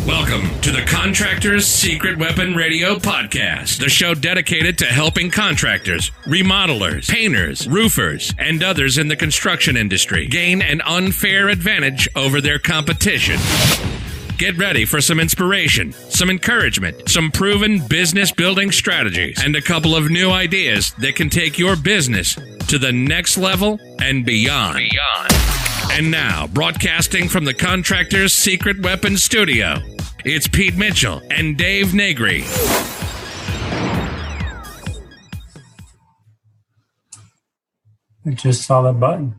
Welcome to the Contractors Secret Weapon Radio Podcast, the show dedicated to helping contractors, remodelers, painters, roofers, and others in the construction industry gain an unfair advantage over their competition. Get ready for some inspiration, some encouragement, some proven business building strategies, and a couple of new ideas that can take your business to the next level and beyond. And now, broadcasting from the Contractors Secret Weapon Studio, it's Pete Mitchell and Dave Negri. I just saw that button.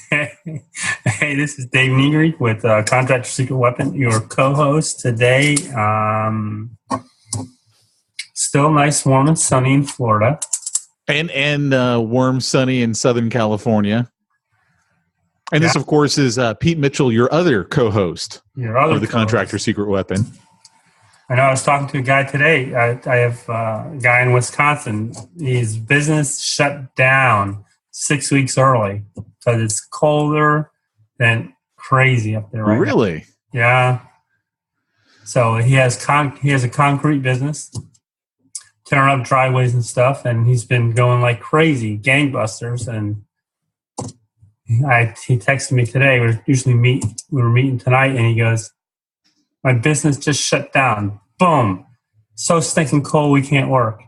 Hey, this is Dave Negri with Contractors Secret Weapon, your co-host today. Still nice, warm, and sunny in Florida. And warm, sunny in Southern California. And this, of course, is Pete Mitchell, your other co-host of the Contractor Secret Weapon. I know I was talking to a guy today. I have a guy in Wisconsin. His business shut down 6 weeks early because it's colder than crazy up there right now. Really? Yeah. So he has a concrete business, tearing up driveways and stuff, and he's been going like crazy, gangbusters, and he texted me today. We were meeting tonight, and he goes, "My business just shut down. Boom! So stinking cold, we can't work."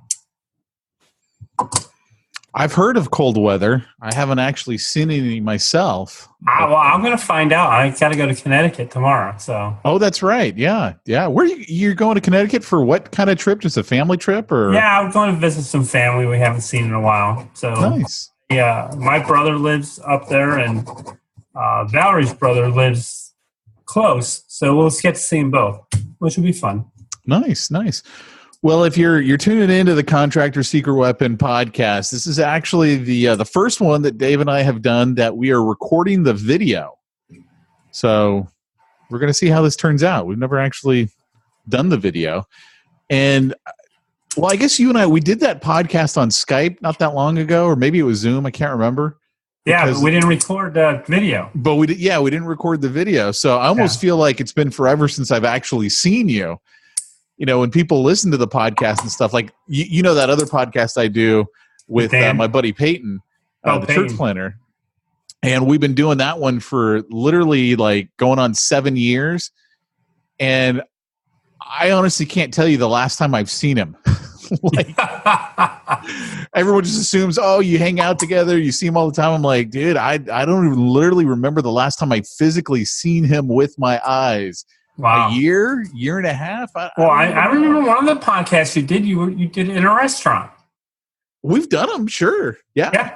I've heard of cold weather. I haven't actually seen any myself. Well, I'm going to find out. I got to go to Connecticut tomorrow. So. Oh, that's right. Yeah. Where you're going to Connecticut for? What kind of trip? Just a family trip, or? Yeah, I'm going to visit some family we haven't seen in a while. So nice. Yeah, my brother lives up there, and Valerie's brother lives close, so we'll get to see them both, which will be fun. Nice. Well, if you're tuning into the Contractor Secret Weapon podcast, this is actually the first one that Dave and I have done that we are recording the video. So we're going to see how this turns out. We've never actually done the video, and well, I guess you and we did that podcast on Skype not that long ago, or maybe it was Zoom. I can't remember. Yeah, but we didn't record the video. But we didn't record the video. So I almost feel like it's been forever since I've actually seen you. You know, when people listen to the podcast and stuff, like, you know, that other podcast I do with my buddy Peyton, the church planner. And we've been doing that one for literally like going on 7 years. And I honestly can't tell you the last time I've seen him. Like, everyone just assumes, oh, you hang out together, you see him all the time. I'm like, dude, I don't even literally remember the last time I physically seen him with my eyes. Wow. A year and a half. I remember one of the podcasts you did. You did it in a restaurant. We've done them, sure. Yeah.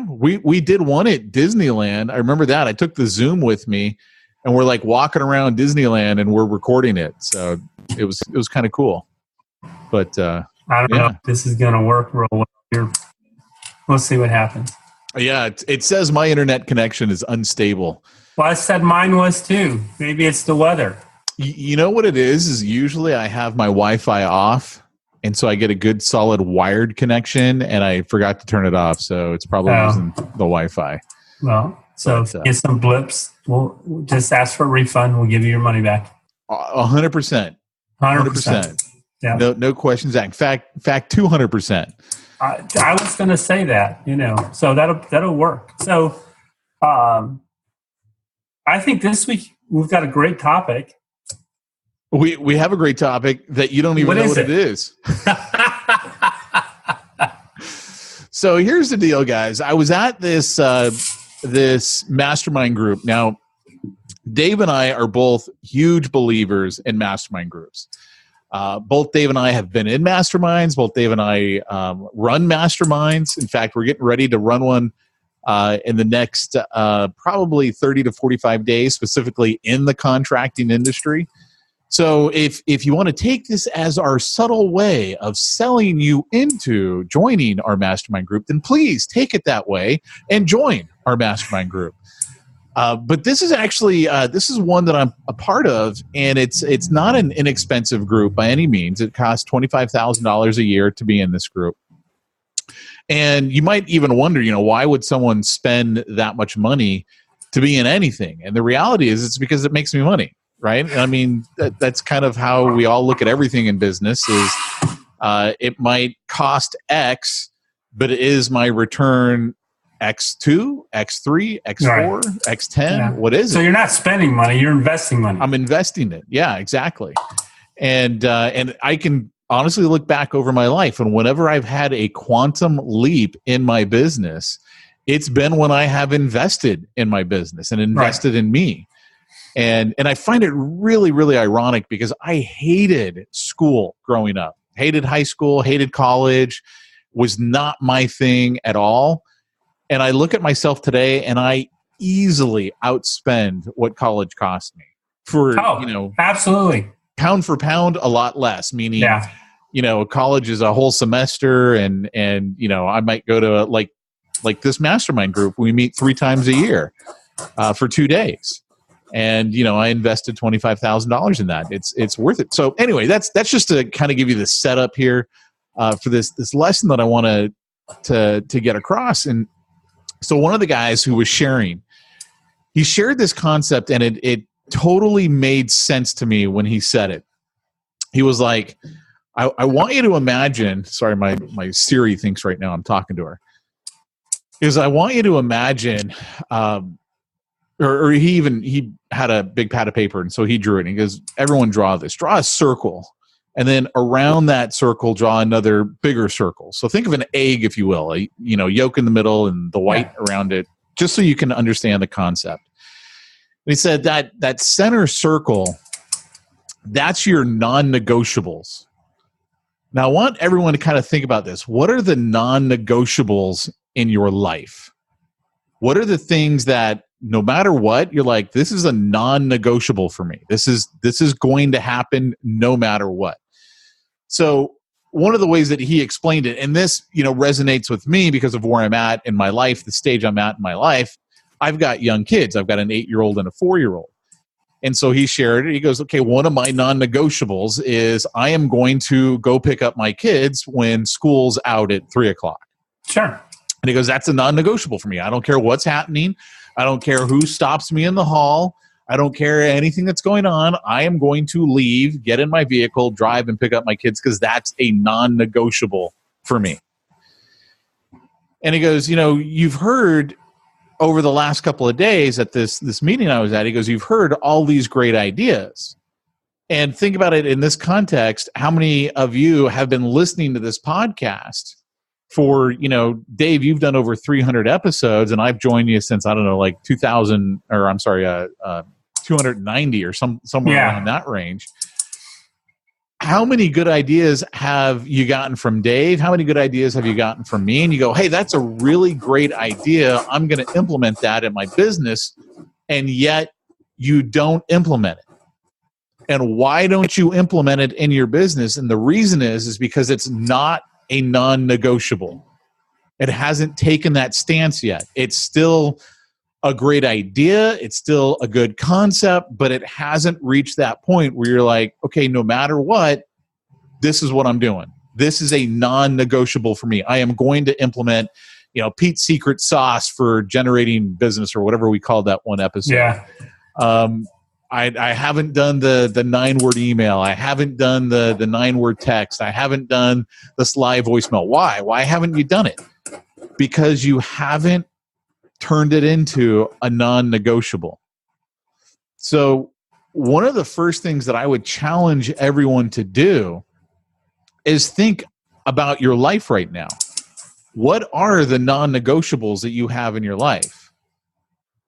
We did one at Disneyland. I remember that. I took the Zoom with me, and we're like walking around Disneyland, and we're recording it. So it was kind of cool. But I don't know if this is going to work real well here. We'll see what happens. Yeah, it says my internet connection is unstable. Well, I said mine was too. Maybe it's the weather. You know what it is usually I have my Wi-Fi off, and so I get a good solid wired connection, and I forgot to turn it off, so it's probably using the Wi-Fi. Well, so get some blips. We'll just ask for a refund. We'll give you your money back. 100%. 100%. Yeah. No questions asked. In fact, 200%. I was going to say that, so that'll work. So, I think this week we've got a great topic. We have a great topic that you don't even know what it is. So here's the deal, guys. I was at this mastermind group. Now, Dave and I are both huge believers in mastermind groups. Both Dave and I have been in masterminds. Both Dave and I run masterminds. In fact, we're getting ready to run one in the next probably 30 to 45 days, specifically in the contracting industry. So if you want to take this as our subtle way of selling you into joining our mastermind group, then please take it that way and join our mastermind group. But this is actually this is one that I'm a part of, and it's not an inexpensive group by any means. It costs $25,000 a year to be in this group. And you might even wonder, why would someone spend that much money to be in anything? And the reality is it's because it makes me money, right? I mean, that's kind of how we all look at everything in business is it might cost X, but it is my return X2, X3, X4, X10. What is it? So you're not spending money, you're investing money. I'm investing it. Yeah, exactly. And I can honestly look back over my life, and whenever I've had a quantum leap in my business, it's been when I have invested in my business and invested in me. And I find it really, really ironic because I hated school growing up. Hated high school, hated college, was not my thing at all. And I look at myself today and I easily outspend what college cost me for, absolutely. Pound for pound, a lot less, meaning, college is a whole semester and I might go to like this mastermind group. We meet 3 times a year for 2 days. And, I invested $25,000 in that. It's worth it. So anyway, that's just to kind of give you the setup here for this lesson that I want to get across. And so one of the guys who was sharing, he shared this concept and it totally made sense to me when he said it. He was like, I want you to imagine, sorry, my Siri thinks right now I'm talking to her. Is I want you to imagine, or he had a big pad of paper, and so he drew it. And he goes, everyone draw this. Draw a circle, and then around that circle, draw another bigger circle. So think of an egg, if you will, yolk in the middle and the white around it, just so you can understand the concept. And he said that center circle, that's your non-negotiables. Now, I want everyone to kind of think about this. What are the non-negotiables in your life? What are the things that no matter what, you're like, this is a non-negotiable for me. This is going to happen no matter what. So one of the ways that he explained it, and this, resonates with me because of where I'm at in my life, the stage I'm at in my life. I've got young kids. I've got an 8-year-old and a 4-year-old. And so he shared it. He goes, okay, one of my non-negotiables is I am going to go pick up my kids when school's out at 3:00. Sure. And he goes, that's a non-negotiable for me. I don't care what's happening. I don't care who stops me in the hall. I don't care anything that's going on. I am going to leave, get in my vehicle, drive, and pick up my kids because that's a non-negotiable for me. And he goes, you've heard over the last couple of days at this meeting I was at, he goes, you've heard all these great ideas. And think about it in this context. How many of you have been listening to this podcast for, Dave, you've done over 300 episodes and I've joined you since, I don't know, like 290 or somewhere around that range. How many good ideas have you gotten from Dave? How many good ideas have you gotten from me? And you go, hey, that's a really great idea. I'm going to implement that in my business. And yet you don't implement it. And why don't you implement it in your business? And the reason is because it's not a non-negotiable. It hasn't taken that stance yet. It's still a great idea. It's still a good concept, but it hasn't reached that point where you're like, okay, no matter what, this is what I'm doing. This is a non-negotiable for me. I am going to implement, Pete's secret sauce for generating business or whatever we called that one episode. Yeah. I haven't done the 9-word email. I haven't done the 9-word text. I haven't done the Sly voicemail. Why? Why haven't you done it? Because you haven't turned it into a non-negotiable. So one of the first things that I would challenge everyone to do is think about your life right now. What are the non-negotiables that you have in your life?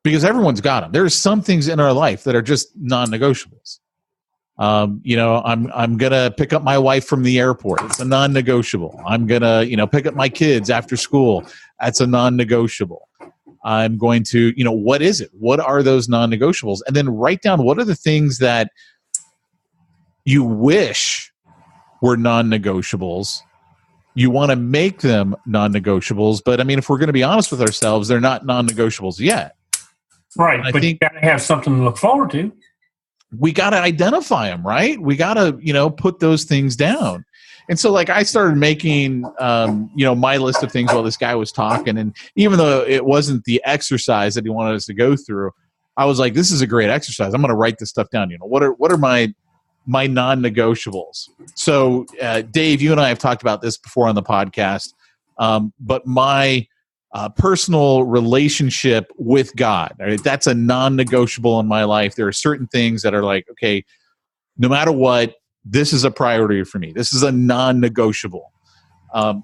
Because everyone's got them. There's some things in our life that are just non-negotiables. I'm going to pick up my wife from the airport. It's a non-negotiable. I'm going to, pick up my kids after school. That's a non-negotiable. I'm going to, what is it? What are those non-negotiables? And then write down what are the things that you wish were non-negotiables. You want to make them non-negotiables. But if we're going to be honest with ourselves, they're not non-negotiables yet. Right. But you got to have something to look forward to. We got to identify them, right? We got to, put those things down. And so I started making, my list of things while this guy was talking. And even though it wasn't the exercise that he wanted us to go through, I was like, this is a great exercise. I'm going to write this stuff down. What are my non-negotiables? So, Dave, you and I have talked about this before on the podcast, but my personal relationship with God, right, that's a non-negotiable in my life. There are certain things that are like, okay, no matter what, this is a priority for me. This is a non-negotiable.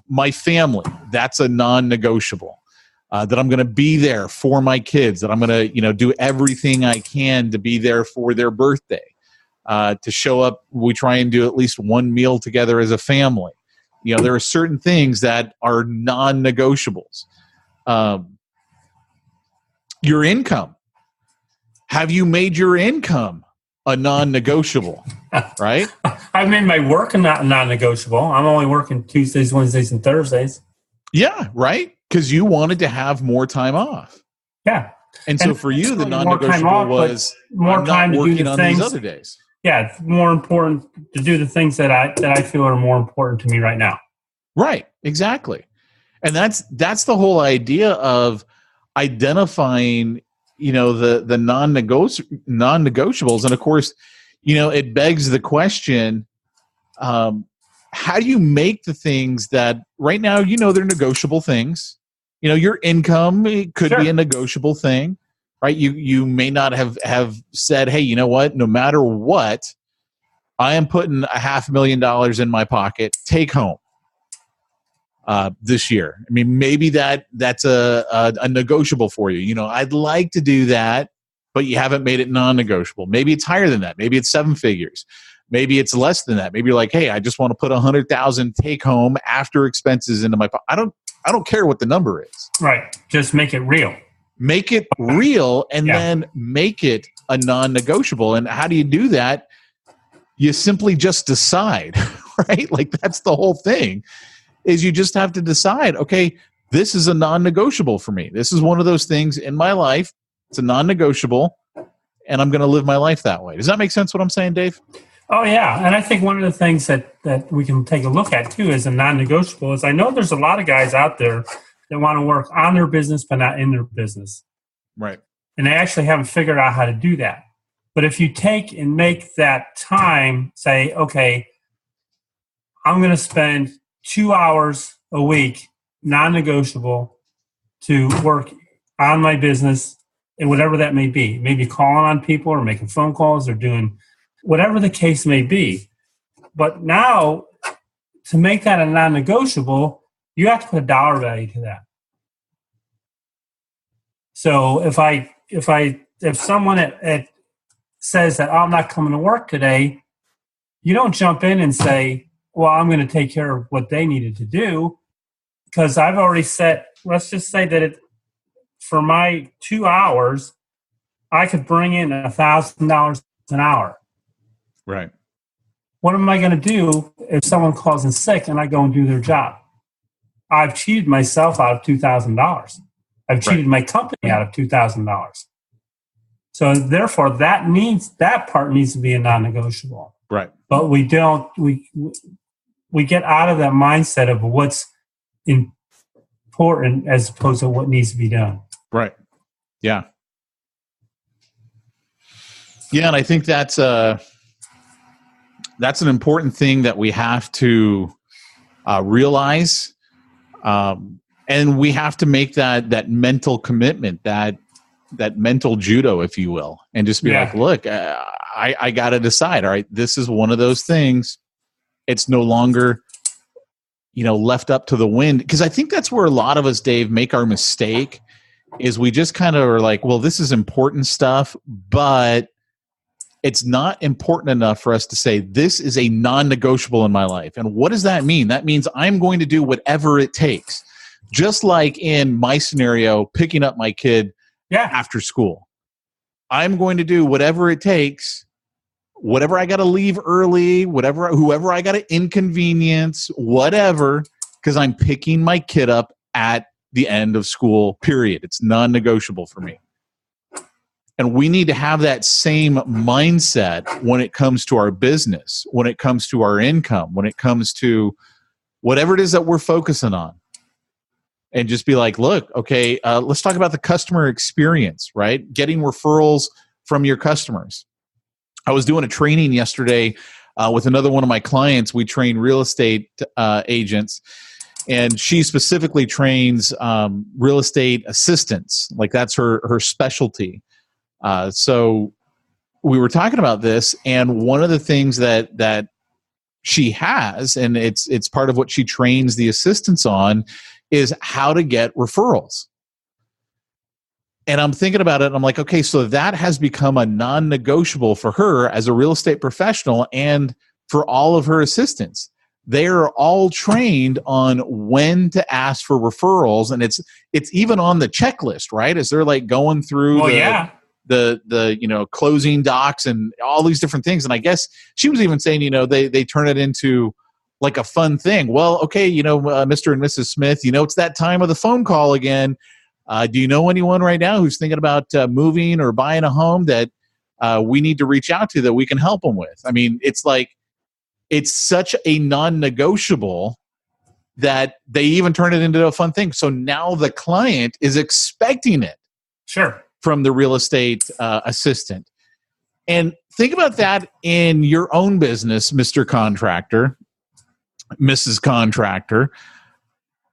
My family, that's a non-negotiable. That I'm going to be there for my kids, that I'm going to, do everything I can to be there for their birthday, to show up. We try and do at least one meal together as a family. There are certain things that are non-negotiables. Your income. Have you made your income a non-negotiable? Right? I've made my work a non-negotiable. I'm only working Tuesdays, Wednesdays, and Thursdays. Yeah, right? Because you wanted to have more time off. Yeah. And so for you, the non-negotiable was more time to do the things. These other days. Yeah, it's more important to do the things that I feel are more important to me right now. Right, exactly. And that's the whole idea of identifying, the non-negotiables. And of course, it begs the question, how do you make the things that right now, they're negotiable things? Your income, it could be a negotiable thing, right? You may not have said, hey, you know what? No matter what, I am putting $500,000 in my pocket, take home this year. I mean, maybe that's a negotiable for you. I'd like to do that, but you haven't made it non-negotiable. Maybe it's higher than that. Maybe it's 7 figures. Maybe it's less than that. Maybe you're like, hey, I just want to put $100,000 take home after expenses into my pocket. I don't care what the number is. Right. Just make it real. Make it real, and then make it a non-negotiable. And how do you do that? You simply just decide, right? Like that's the whole thing, is you just have to decide, okay, this is a non-negotiable for me. This is one of those things in my life. It's a non-negotiable, and I'm going to live my life that way. Does that make sense what I'm saying, Dave? Oh, yeah. And I think one of the things that we can take a look at, too, as a non-negotiable is I know there's a lot of guys out there that want to work on their business but not in their business. Right. And they actually haven't figured out how to do that. But if you take and make that time, say, okay, I'm going to spend 2 hours a week, non-negotiable, to work on my business and whatever that may be. Maybe calling on people or making phone calls or doing whatever the case may be. But now, to make that a non-negotiable, you have to put a dollar value to that. So if someone says that, oh, I'm not coming to work today, you don't jump in and say, well, I'm going to take care of what they needed to do, because I've already set, let's just say that for my 2 hours, I could bring in $1,000 an hour. Right. What am I going to do if someone calls in sick and I go and do their job? I've cheated myself out of $2,000. I've cheated my company out of $2,000. So therefore, that part needs to be a non-negotiable. Right. But we don't. We get out of that mindset of what's important as opposed to what needs to be done. Right. Yeah. Yeah, and I think that's an important thing that we have to realize, and we have to make that mental commitment, that mental judo, if you will, and just be like, look, I got to decide. All right, this is one of those things. It's no longer, left up to the wind, because I think that's where a lot of us, Dave, make our mistake. Is we just kind of are like, well, this is important stuff, but it's not important enough for us to say this is a non-negotiable in my life. And what does that mean? That means I'm going to do whatever it takes. Just like in my scenario, picking up my kid after school. I'm going to do whatever it takes, whatever I got to leave early, whoever I got to inconvenience, whatever, because I'm picking my kid up at the end of school, period. It's non-negotiable for me. And we need to have that same mindset when it comes to our business, when it comes to our income, when it comes to whatever it is that we're focusing on. and just be like, look, okay, let's talk about the customer experience, right? Getting referrals from your customers. I was doing a training yesterday with another one of my clients. We train real estate agents, and she specifically trains real estate assistants. Like that's her specialty. So we were talking about this, and one of the things that she has, and it's part of what she trains the assistants on, is how to get referrals. And I'm thinking about it, and I'm like, okay, so that has become a non-negotiable for her as a real estate professional and for all of her assistants. They are all trained on when to ask for referrals, and it's even on the checklist, right? As they're like going through the closing docs and all these different things. And I guess she was even saying, they turn it into like a fun thing. Well, okay, Mr. and Mrs. Smith, it's that time of the phone call again. Do you know anyone right now who's thinking about moving or buying a home that we need to reach out to that we can help them with? I mean, it's such a non-negotiable that they even turn it into a fun thing. So now the client is expecting it. Sure. From the real estate assistant. And think about that in your own business, Mr. Contractor, Mrs. Contractor.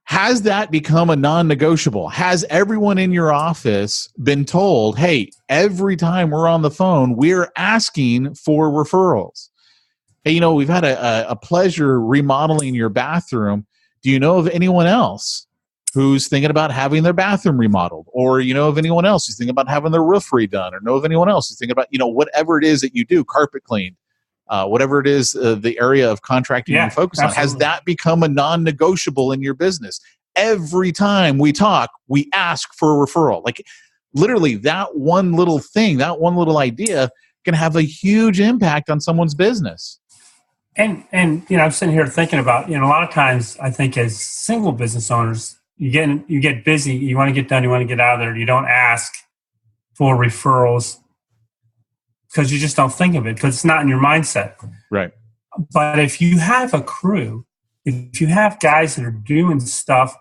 Has that become a non-negotiable? Has everyone in your office been told, hey, every time we're on the phone, we're asking for referrals? Hey, we've had a pleasure remodeling your bathroom. Do you know of anyone else who's thinking about having their bathroom remodeled? Or of anyone else who's thinking about having their roof redone? Or know of anyone else who's thinking about, whatever it is that you do, carpet cleaned, whatever it is, the area of contracting you focus on? Has that become a non-negotiable in your business? Every time we talk, we ask for a referral. Like literally that one little thing, that one little idea can have a huge impact on someone's business. And I'm sitting here thinking about, a lot of times I think as single business owners, you get busy, you want to get done, you want to get out of there, you don't ask for referrals because you just don't think of it because it's not in your mindset. Right. But if you have a crew, if you have guys that are doing stuff,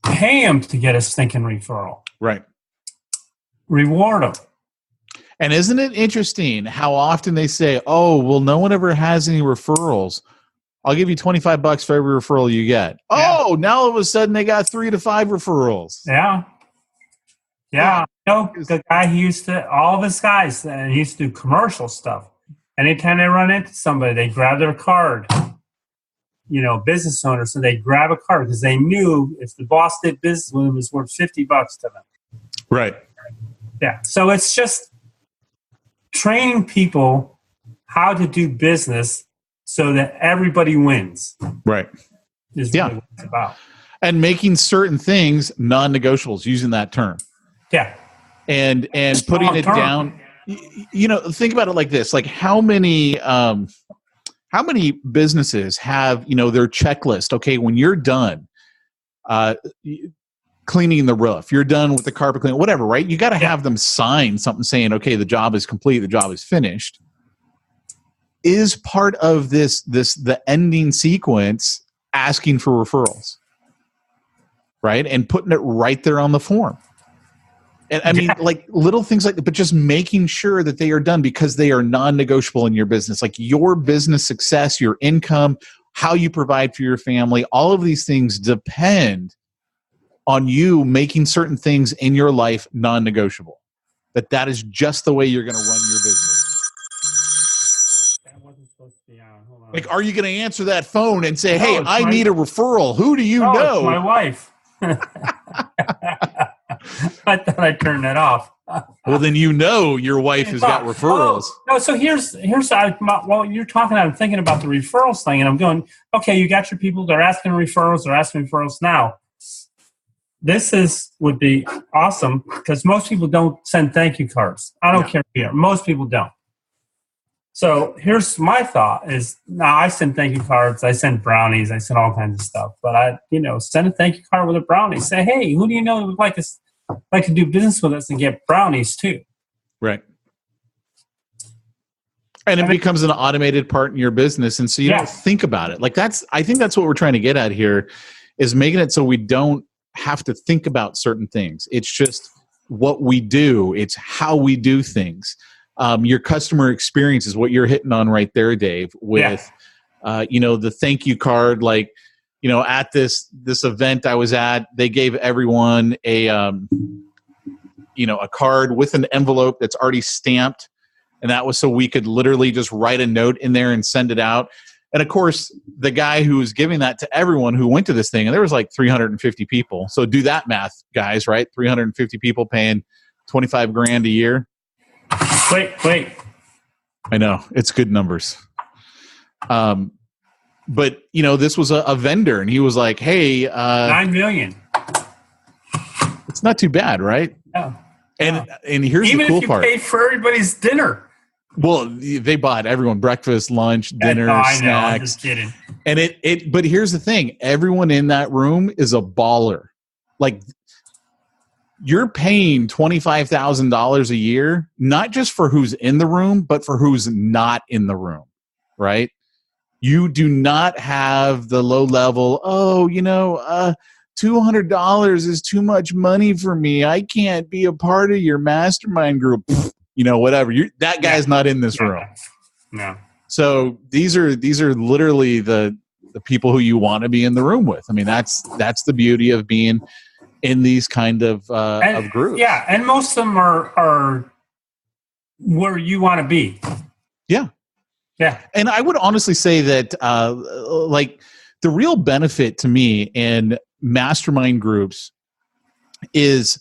pay them to get a stinking referral. Right. Reward them. And isn't it interesting how often they say, oh, well, no one ever has any referrals. I'll give you $25 for every referral you get. Yeah. Oh, now all of a sudden they got 3 to 5 referrals. Yeah. Yeah. The guy all of his guys, he used to do commercial stuff. Anytime they run into somebody, they grab their card. Business owners, so they grab a card because they knew if the boss did business with them, it was worth $50 to them. Right. Yeah. So it's just training people how to do business so that everybody wins. Right. Is really what it's about. And making certain things non-negotiables, using that term. Yeah. And putting it down. Think about it like this. Like how many businesses have, their checklist? Okay, when you're done cleaning the roof, you're done with the carpet cleaning, whatever, right? You got to have them sign something saying, okay, the job is complete, the job is finished. Is part of the ending sequence asking for referrals, right? And putting it right there on the form. And I mean, like little things like that, but just making sure that they are done because they are non-negotiable in your business. Like your business success, your income, how you provide for your family, all of these things depend on you making certain things in your life non-negotiable. That is just the way you're going to run your business. That wasn't supposed to be on. Hold on. Like, are you going to answer that phone and say, hey, I need a referral? Who do you know? It's my wife. I thought I turned that off. Well, then your wife has got referrals. No, so here's while you're talking, I'm thinking about the referrals thing, and I'm going, okay, you got your people, they're asking referrals now. This would be awesome because most people don't send thank you cards. I don't care here. Most people don't. So here's my thought is now I send thank you cards, I send brownies, I send all kinds of stuff. But I, send a thank you card with a brownie. Say, hey, who do you know who would like to do business with us and get brownies too? Right. And it becomes an automated part in your business. And so you don't think about it. Like I think that's what we're trying to get at here is making it so we don't have to think about certain things. It's just what we do. It's how we do things. Your customer experience is what you're hitting on right there, Dave, with, the thank you card. Like, at this event I was at, they gave everyone a card with an envelope that's already stamped. And that was so we could literally just write a note in there and send it out. And of course, the guy who was giving that to everyone who went to this thing, and there was like 350 people. So do that math, guys, right? 350 people paying $25,000 a year. Wait. I know, it's good numbers. But this was a vendor, and he was like, "Hey, $9 million. It's not too bad, right?" No. And here's even the cool if you part. paid for everybody's dinner. Well, they bought everyone breakfast, lunch, dinner, I snacks. know, I'm just kidding. And but here's the thing: everyone in that room is a baller. Like, you're paying $25,000 a year, not just for who's in the room, but for who's not in the room, right? You do not have the low level, $200 is too much money for me. I can't be a part of your mastermind group. Whatever. That guy's not in this room. No. So these are literally the people who you want to be in the room with. I mean, that's the beauty of being in these kind of groups. Yeah, and most of them are where you want to be. Yeah. Yeah. And I would honestly say that the real benefit to me in mastermind groups is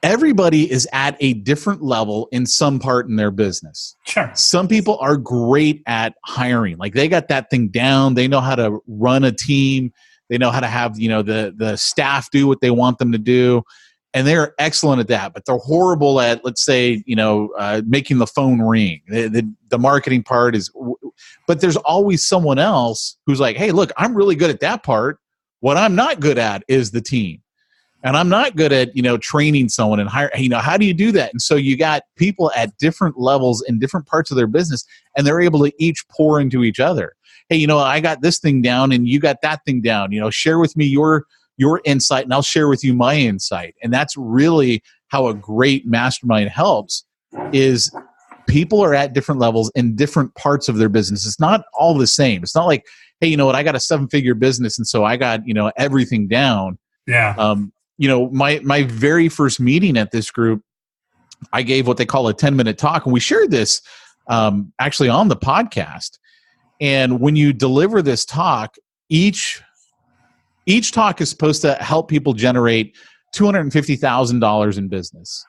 everybody is at a different level in some part in their business. Sure. Some people are great at hiring. Like, they got that thing down. They know how to run a team. They know how to have, the staff do what they want them to do. And they're excellent at that, but they're horrible at, let's say, making the phone ring. The marketing part is, but there's always someone else who's like, hey, look, I'm really good at that part. What I'm not good at is the team. And I'm not good at, training someone and hire, how do you do that? And so you got people at different levels in different parts of their business, and they're able to each pour into each other. Hey, I got this thing down and you got that thing down, share with me your insight and I'll share with you my insight. And that's really how a great mastermind helps, is people are at different levels in different parts of their business. It's not all the same. It's not like, hey, I got a 7-figure business and so I got, everything down. Yeah. My very first meeting at this group, I gave what they call a 10-minute talk, and we shared this actually on the podcast. And when you deliver this talk, each talk is supposed to help people generate $250,000 in business.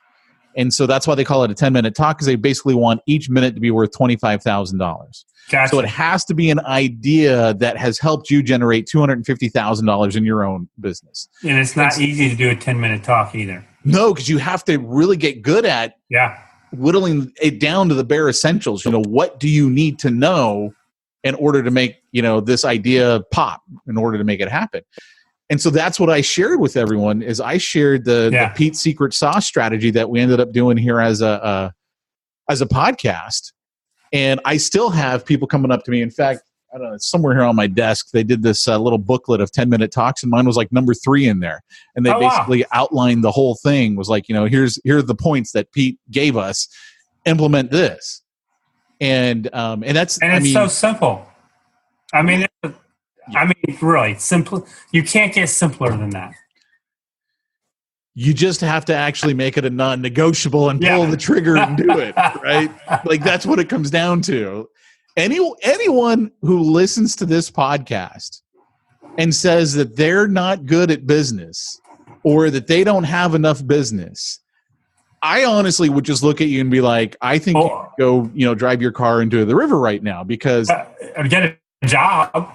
And so that's why they call it a 10-minute talk, because they basically want each minute to be worth $25,000. Gotcha. So it has to be an idea that has helped you generate $250,000 in your own business. And it's not easy to do a 10-minute talk either. No, because you have to really get good at whittling it down to the bare essentials. What do you need to know in order to make, this idea pop, in order to make it happen? And so that's what I shared with everyone. Is I shared the Pete secret sauce strategy that we ended up doing here as a podcast. And I still have people coming up to me. In fact, I don't know, it's somewhere here on my desk. They did this little booklet of 10-minute talks, and mine was like number 3 in there. And they basically outlined the whole thing. Was like, here's the points that Pete gave us. Implement this. And that's, it's so simple. Really simple. You can't get simpler than that. You just have to actually make it a non-negotiable and pull the trigger and do it, right? Like, that's what it comes down to. Anyone who listens to this podcast and says that they're not good at business or that they don't have enough business, I honestly would just look at you and be like, I think you go, drive your car into the river right now, because get a job.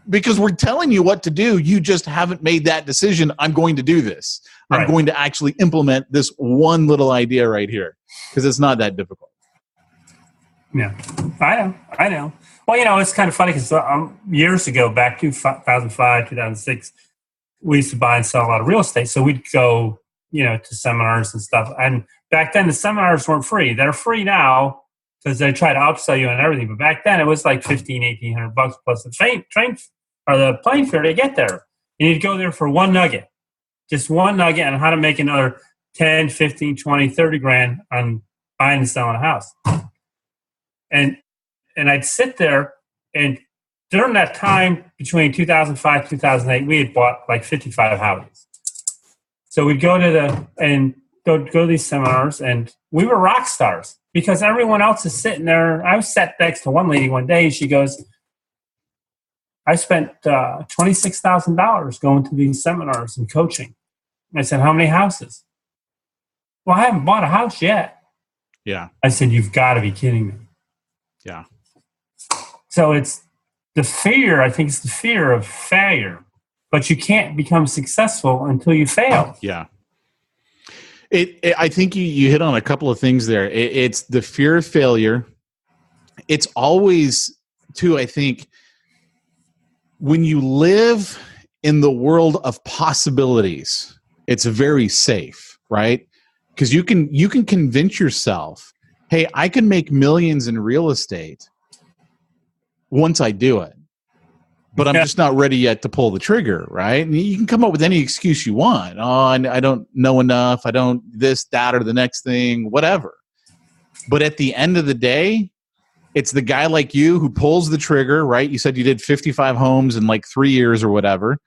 Because we're telling you what to do. You just haven't made that decision. I'm going to do this. I'm going to actually implement this one little idea right here, because it's not that difficult. Yeah, I know. Well, it's kind of funny because years ago, back 2005, 2006, we used to buy and sell a lot of real estate. So we'd go, to seminars and stuff. And back then, the seminars weren't free. They're free now because they try to upsell you on everything. But back then, it was like $1,500, $1,800 plus the train or the plane fare to get there. And you'd go there for one nugget, just one nugget on how to make another 10, 15, 20, 30 grand on buying and selling a house. And I'd sit there, and during that time between 2005 2008, we had bought like 55 houses. So we'd go to go to these seminars, and we were rock stars because everyone else is sitting there. I was sat next to one lady one day, and she goes, I spent $26,000 going to these seminars and coaching. And I said, how many houses? Well, I haven't bought a house yet. Yeah. I said, you've got to be kidding me. Yeah. So it's the fear, I think it's the fear of failure. But you can't become successful until you fail. Yeah. I think you hit on a couple of things there. It's the fear of failure. It's always, too, I think, when you live in the world of possibilities, it's very safe, right? Because you can convince yourself, hey, I can make millions in real estate once I do it. But I'm just not ready yet to pull the trigger, right? And you can come up with any excuse you want. Oh, I don't know enough. I don't this, that, or the next thing, whatever. But at the end of the day, it's the guy like you who pulls the trigger, right? You said you did 55 homes in like 3 years or whatever.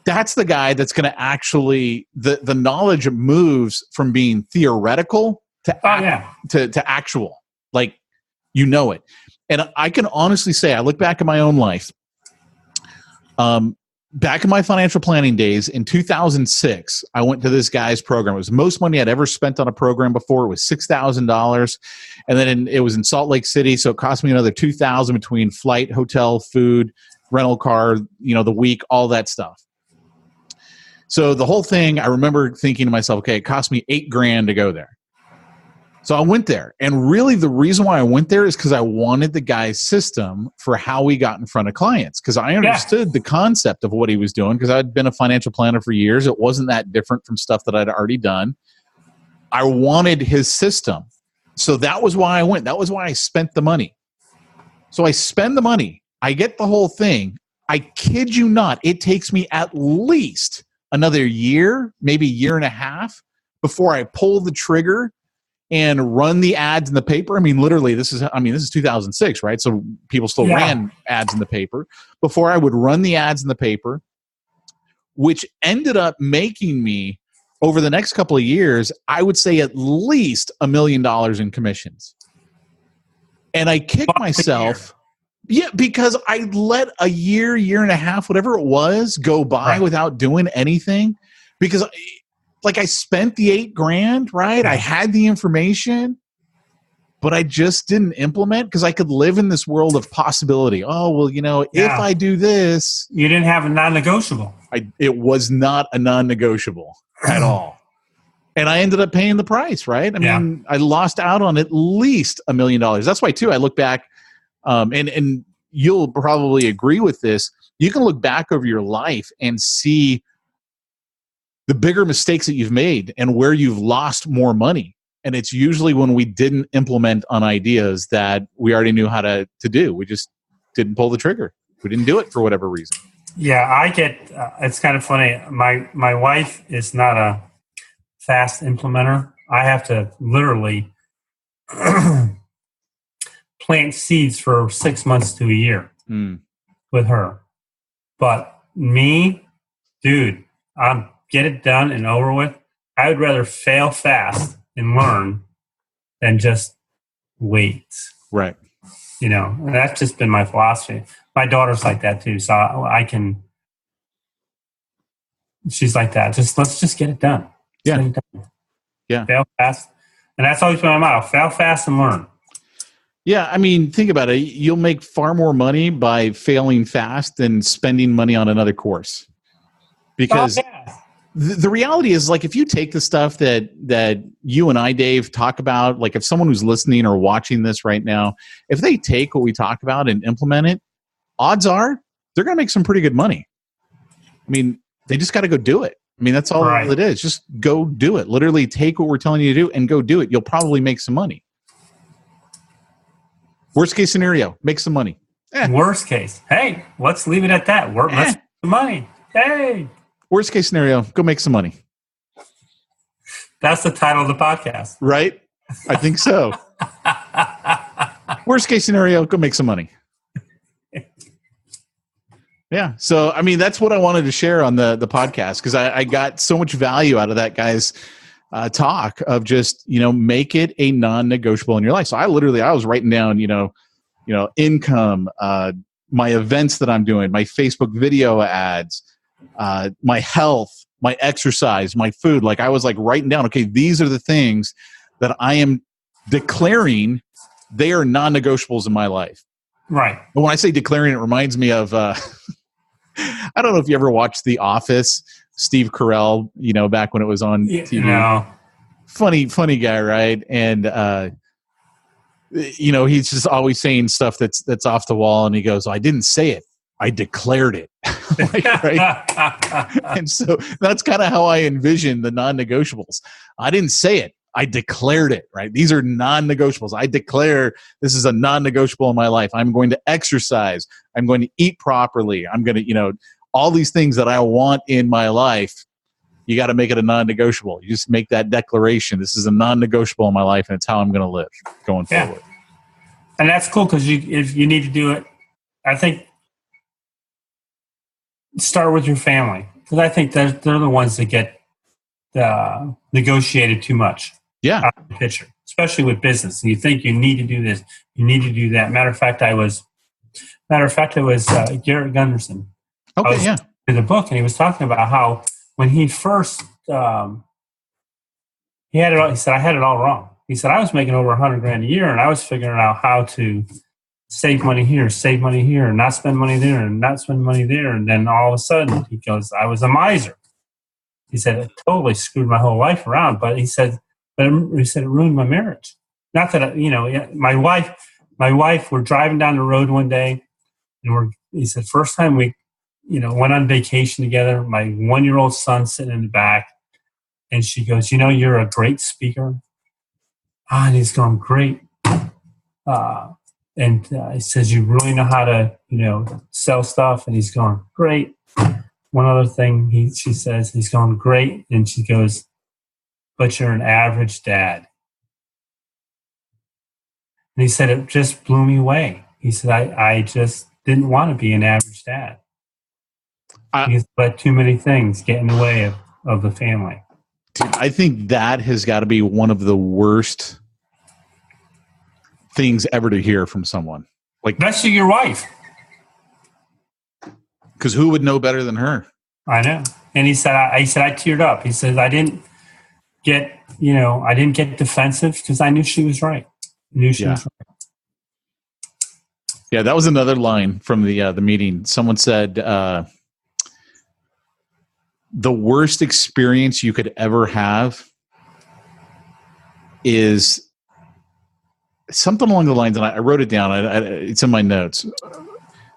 That's the guy that's going to actually, the knowledge moves from being theoretical to actual. Like, you know it. And I can honestly say, I look back at my own life, back in my financial planning days in 2006, I went to this guy's program. It was the most money I'd ever spent on a program before. It was $6,000. And then it was in Salt Lake City. So it cost me another $2,000 between flight, hotel, food, rental car, the week, all that stuff. So the whole thing, I remember thinking to myself, okay, it cost me $8,000 to go there. So I went there, and really the reason why I went there is because I wanted the guy's system for how he got in front of clients, because I understood the concept of what he was doing, because I'd been a financial planner for years. It wasn't that different from stuff that I'd already done. I wanted his system. So that was why I went. That was why I spent the money. So I spend the money. I get the whole thing. I kid you not, it takes me at least another year, maybe a year and a half before I pull the trigger and run the ads in the paper. I mean, literally, this is 2006, right? So people still ran ads in the paper. Before I would run the ads in the paper, which ended up making me, over the next couple of years, I would say at least $1 million in commissions. And I kicked myself. Yeah, because I let a year and a half, whatever it was, go by without doing anything. Because I spent the $8,000, right? I had the information, but I just didn't implement because I could live in this world of possibility. Oh, well, if I do this. You didn't have a non-negotiable. It was not a non-negotiable at all. And I ended up paying the price, right? I mean, I lost out on at least $1 million. That's why, too, I look back, and you'll probably agree with this. You can look back over your life and see the bigger mistakes that you've made and where you've lost more money. And it's usually when we didn't implement on ideas that we already knew how to do. We just didn't pull the trigger. We didn't do it for whatever reason. Yeah, I get, it's kind of funny. My wife is not a fast implementer. I have to literally plant seeds for 6 months to a year with her. But me, dude, get it done and over with. I would rather fail fast and learn than just wait. Right. And that's just been my philosophy. My daughter's like that too. So she's like that. Let's just get it done. Yeah. Get it done. Yeah. Fail fast. And that's always been my motto. Fail fast and learn. Yeah. I mean, think about it. You'll make far more money by failing fast than spending money on another course. Because the reality is, like, if you take the stuff that you and I, Dave, talk about, like if someone who's listening or watching this right now, if they take what we talk about and implement it, odds are they're going to make some pretty good money. I mean, they just got to go do it. I mean, that's all it is. Just go do it. Literally take what we're telling you to do and go do it. You'll probably make some money. Worst case scenario, make some money. Worst case. Hey, let's leave it at that. Let's money. Hey. Worst case scenario, go make some money. That's the title of the podcast. Right? I think so. Worst case scenario, go make some money. Yeah. So, I mean, that's what I wanted to share on the podcast, because I got so much value out of that guy's talk of just, make it a non-negotiable in your life. So I was writing down, income, my events that I'm doing, my Facebook video ads, my health, my exercise, my food. Like I was like writing down, okay, these are the things that I am declaring they are non-negotiables in my life. Right. But when I say declaring, it reminds me of, I don't know if you ever watched The Office, Steve Carell, back when it was on TV. No. Funny guy, right? And, he's just always saying stuff that's off the wall. And he goes, I didn't say it. I declared it. Right? And so that's kind of how I envision the non-negotiables. I didn't say it. I declared it, right? These are non-negotiables. I declare this is a non-negotiable in my life. I'm going to exercise. I'm going to eat properly. I'm going to, all these things that I want in my life, you got to make it a non-negotiable. You just make that declaration. This is a non-negotiable in my life, and it's how I'm going to live going forward. And that's cool, because if you need to do it, I think start with your family, because I think they're the ones that get negotiated too much. Yeah, out of the picture, especially with business. And you think you need to do this, you need to do that. Matter of fact, it was Garrett Gunderson. Okay, yeah. In the book, and he was talking about how when he first he had it all. He said, I had it all wrong. He said, I was making over $100,000 a year, and I was figuring out how to save money here, and not spend money there, and not spend money there. And then all of a sudden, he goes, I was a miser. He said, it totally screwed my whole life around. But he said it ruined my marriage. Not that, my wife, we're driving down the road one day, and he said, first time we, went on vacation together, my 1-year-old son sitting in the back, and she goes, you're a great speaker. And he's going, great. And he says, you really know how to, sell stuff. And he's going, great. One other thing she says, he's going, great. And she goes, but you're an average dad. And he said, it just blew me away. He said, I just didn't want to be an average dad. Because let too many things get in the way of the family. Dude, I think that has got to be one of the worst things ever to hear from someone. Like, especially your wife. Because who would know better than her? I know. And he said, I teared up. He said, I didn't get defensive, because I knew she was right. Was right. Yeah, that was another line from the meeting. Someone said, the worst experience you could ever have is something along the lines, and I wrote it down. It's in my notes.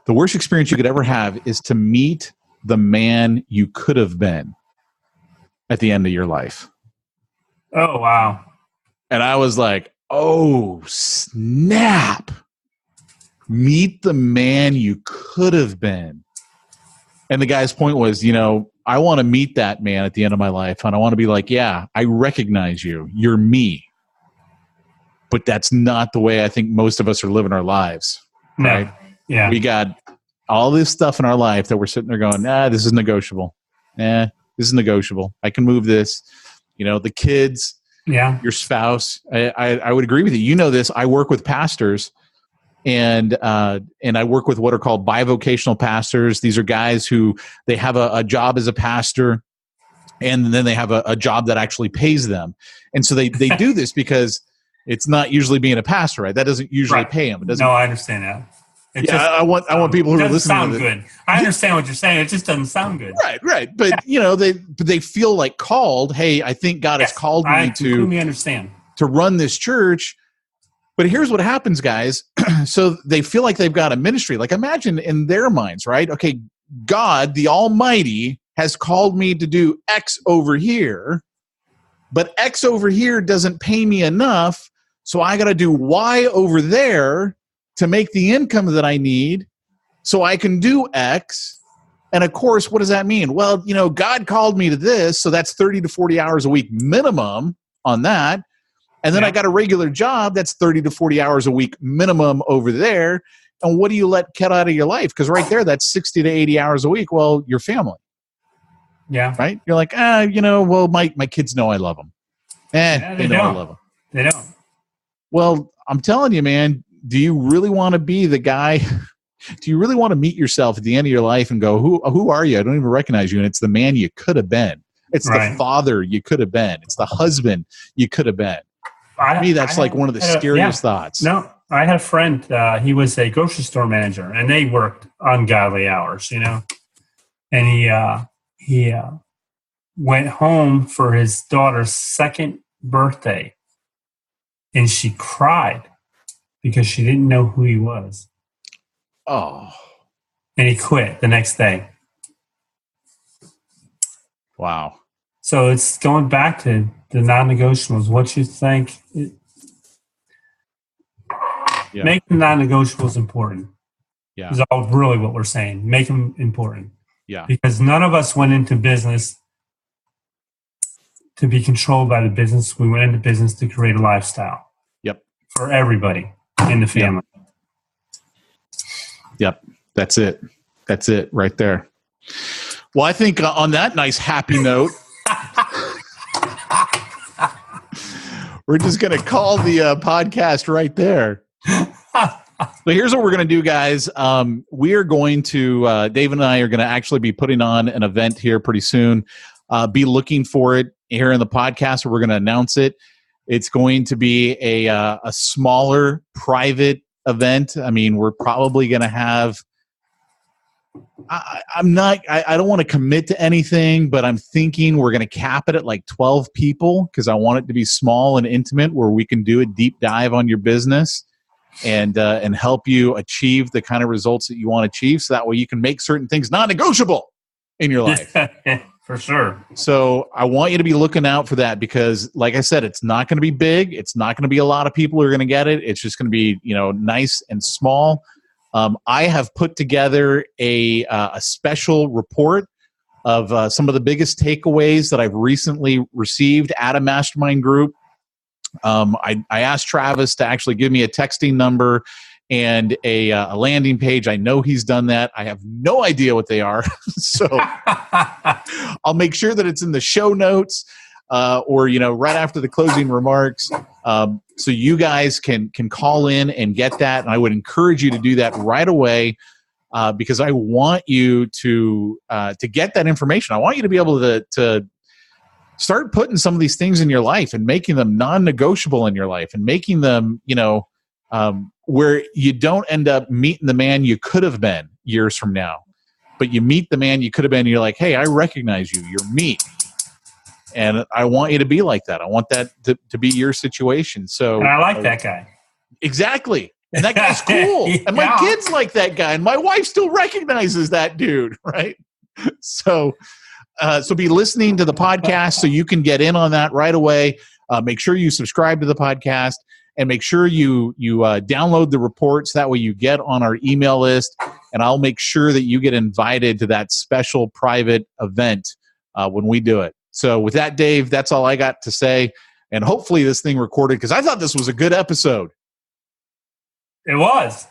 The worst experience you could ever have is to meet the man you could have been at the end of your life. Oh, wow. And I was like, oh, snap. Meet the man you could have been. And the guy's point was, I want to meet that man at the end of my life. And I want to be like, yeah, I recognize you. You're me. But that's not the way I think most of us are living our lives. No. Right? Yeah. We got all this stuff in our life that we're sitting there going, this is negotiable. This is negotiable. I can move this. The kids, your spouse. I would agree with you. You know this. I work with pastors, and I work with what are called bivocational pastors. These are guys who they have a job as a pastor, and then they have a job that actually pays them. And so they do this because it's not usually being a pastor, right? That doesn't usually pay them. It doesn't. No, I understand that. I want people who are listening. Sound good. I understand what you're saying. It just doesn't sound good. Right. But they feel like called. Hey, I think God has called me to run this church. But here's what happens, guys. So they feel like they've got a ministry. Like, imagine in their minds, right? Okay, God, the Almighty, has called me to do X over here, but X over here doesn't pay me enough, so I got to do Y over there to make the income that I need so I can do X. And of course, what does that mean? Well, God called me to this, so that's 30 to 40 hours a week minimum on that. And then I got a regular job that's 30 to 40 hours a week minimum over there. And what do you let cut out of your life? Because right there, that's 60 to 80 hours a week. Well, your family. Yeah. Right? You're like, well, my kids know I love them. They know I love them. They don't. Well, I'm telling you, man, do you really want to be the guy? Do you really want to meet yourself at the end of your life and go, who are you? I don't even recognize you. And it's the man you could have been. It's the father you could have been. It's the husband you could have been. For me, that's like one of the scariest thoughts. No, I had a friend. He was a grocery store manager, and they worked ungodly hours, And he went home for his daughter's second birthday, and she cried because she didn't know who he was. Oh. And he quit the next day. Wow. So it's going back to the non-negotiables. What you think? Make the non-negotiables important. Yeah. Is all really what we're saying. Make them important. Yeah. Because none of us went into business to be controlled by the business. We went into business to create a lifestyle. Yep. For everybody in the family. Yep. That's it. That's it right there. Well, I think on that nice happy note, we're just going to call the podcast right there. So here's what we're going to do, guys. We are going to, Dave and I are going to actually be putting on an event here pretty soon. Be looking for it here in the podcast. We're going to announce it. It's going to be a smaller private event. I mean, we're probably going to have, I don't want to commit to anything, but I'm thinking we're going to cap it at like 12 people because I want it to be small and intimate where we can do a deep dive on your business and help you achieve the kind of results that you want to achieve. So that way you can make certain things non-negotiable in your life. For sure. So I want you to be looking out for that because, like I said, it's not going to be big. It's not going to be a lot of people who are going to get it. It's just going to be, nice and small. I have put together a special report of some of the biggest takeaways that I've recently received at a mastermind group. I asked Travis to actually give me a texting number and a landing page. I know he's done that. I have no idea what they are. So I'll make sure that it's in the show notes or, right after the closing remarks. So you guys can call in and get that. And I would encourage you to do that right away because I want you to get that information. I want you to be able to start putting some of these things in your life and making them non-negotiable in your life and making them, where you don't end up meeting the man you could have been years from now, but you meet the man you could have been and you're like, hey, I recognize you. You're me. And I want you to be like that. I want that to be your situation. So and I like that guy. Exactly. And that guy's cool. And my kids like that guy. And my wife still recognizes that dude, right? So be listening to the podcast so you can get in on that right away. Make sure you subscribe to the podcast and make sure you download the reports. That way you get on our email list, and I'll make sure that you get invited to that special private event when we do it. So with that, Dave, that's all I got to say. And hopefully this thing recorded because I thought this was a good episode. It was.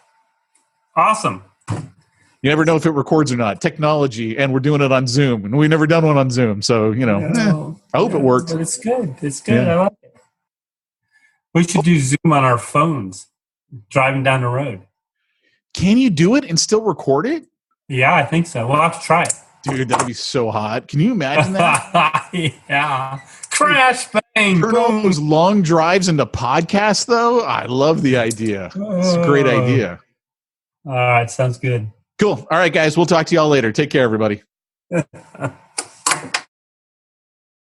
Awesome. You never know if it records or not. Technology, and we're doing it on Zoom. And we've never done one on Zoom. So, I hope it worked. But it's good. It's good. Yeah. I like it. We should do Zoom on our phones driving down the road. Can you do it and still record it? Yeah, I think so. We'll have to try it. Dude, that'd be so hot. Can you imagine that? Yeah. Crash, bang, Turn all those long drives into podcasts, though? I love the idea. It's a great idea. All right. Sounds good. Cool. All right, guys. We'll talk to y'all later. Take care, everybody.